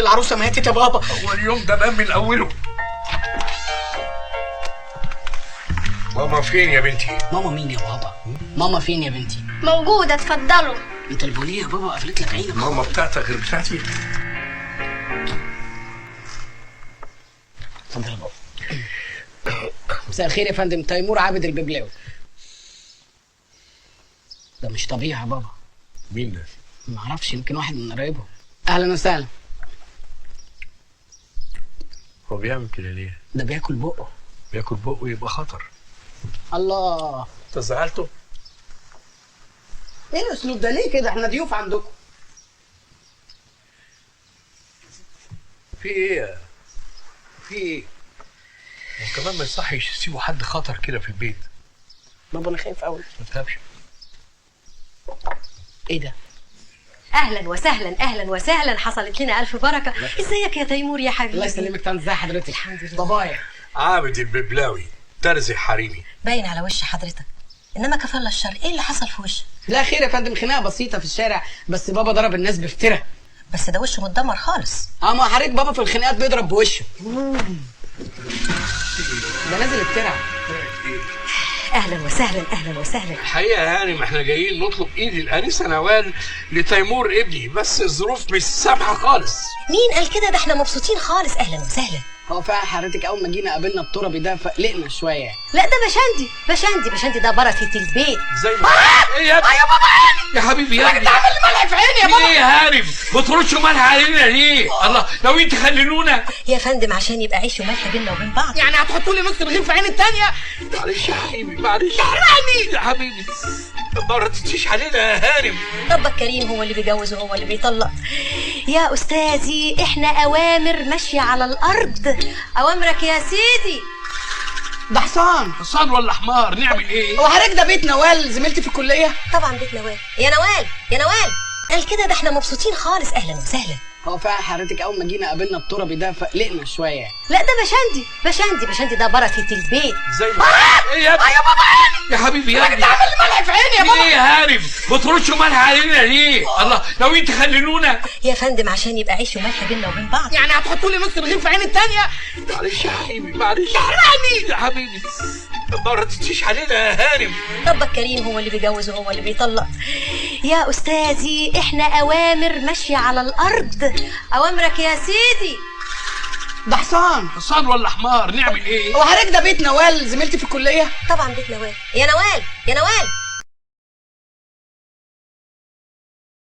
العروسه ماتت يا بابا. اول يوم ده بان من اوله. ماما فين يا بنتي؟ ماما مين يا بابا؟ ماما فين يا بنتي؟ موجودة، اتفضلوا. انت البوليه يا بابا قفلت لك عينك. ماما بتاعتك غير بتاعتي؟ اتفضل يا بابا. مساء الخير يا فندم، تيمور عابد الببلاوي. ده مش طبيعي يا بابا. مين ده؟ معرفش، يمكن واحد من قرايبهم. اهلا وسهلا. هو بيعمل كده ليه؟ ده بياكل بقه. بياكل بقه يبقى خطر. الله، انت زعلته؟ ايه الاسلوب ده؟ ليه كده؟ احنا ضيوف عندكم. في ايه؟ في ايه؟ وكمان ما يصحش يسيبوا حد خطر كده في البيت. بابا انا خايف قوي. ما تخافش. ايه ده؟ اهلا وسهلا اهلا وسهلا، حصلت لنا الف بركه. ازيك يا تيمور يا حبيبي؟ الله يسلمك. تمام، ازي حضرتك؟ الحمد لله. بابايا عابد الببلاوي ترزي حريمي. باين على وش حضرتك، انما كفل الشر. ايه اللي حصل في وشك؟ لا خير يا فندم، خناقه بسيطه في الشارع، بس بابا ضرب الناس بافتراء. بس ده وشه متدمر خالص. ما حضرتك بابا في الخناقات بيضرب بوشه. ده نازل افتراء. اهلا وسهلا اهلا وسهلا. الحقيقه يعني ما احنا جايين نطلب ايد الانسه نوال لتيمور ابني، بس الظروف مش سامحه خالص. مين قال كده؟ ده احنا مبسوطين خالص. اهلا وسهلا. هو فعلا حضرتك اول ما جينا قابلنا التربي ده فقلقنا شويه. لا ده بشندي ده بركه البيت. زي ما ايه يا بابا يا حبيبي يا ابني؟ عامل لي ملح في عيني يا بابا. ايه يا هارب؟ بترشوا ملح علينا ليه؟ الله، لو انت خللونا. يا فندم عشان يبقى عيش وملح بيننا وبين بعض. يعني هتحطوا لي نص رغيف في عين التانيه؟ معلش يا حبيبي، معلش يا حبيبي، ما ردتيش علينا يا هارب. ربك كريم، هو اللي بيجوز وهو اللي بيطلق. يا استاذي احنا اوامر ماشيه على الارض. اوامرك يا سيدي. ده حصان. حصان ولا حمار؟ نعمل ايه؟ هو حضرتك ده بيت نوال زميلتي في الكليه؟ طبعا بيت نوال. يا نوال يا نوال، قال كده ده احنا مبسوطين خالص. اهلا وسهلا. هو فعلا حضرتك اول ما جينا قابلنا التربي ده فقلقنا شويه. لا ده بشندي ده بركه البيت. زي ما ايه يا ابني؟ يا حبيبي يا ابني؟ عامل لي ملح في عيني يا بابا. ايه يا هارب؟ بترشوا ملح علينا ليه؟ الله، لو انت خللونا. يا فندم عشان يبقى عيش وملح بيننا وبين بعض. يعني هتحطوا لي نص رغيف في عين التانيه؟ معلش يا حبيبي، معلش يا حبيبي، ما ردتيش علينا يا هارب. ربك كريم، هو اللي بيجوز وهو اللي بيطلق. يا استاذي احنا اوامر ماشيه على الارض. اوامرك يا سيدي. ده حصان. حصان ولا حمار؟ نعمل ايه؟ هو حضرتك ده بيت نوال زميلتي في الكليه؟ طبعا بيت نوال. يا نوال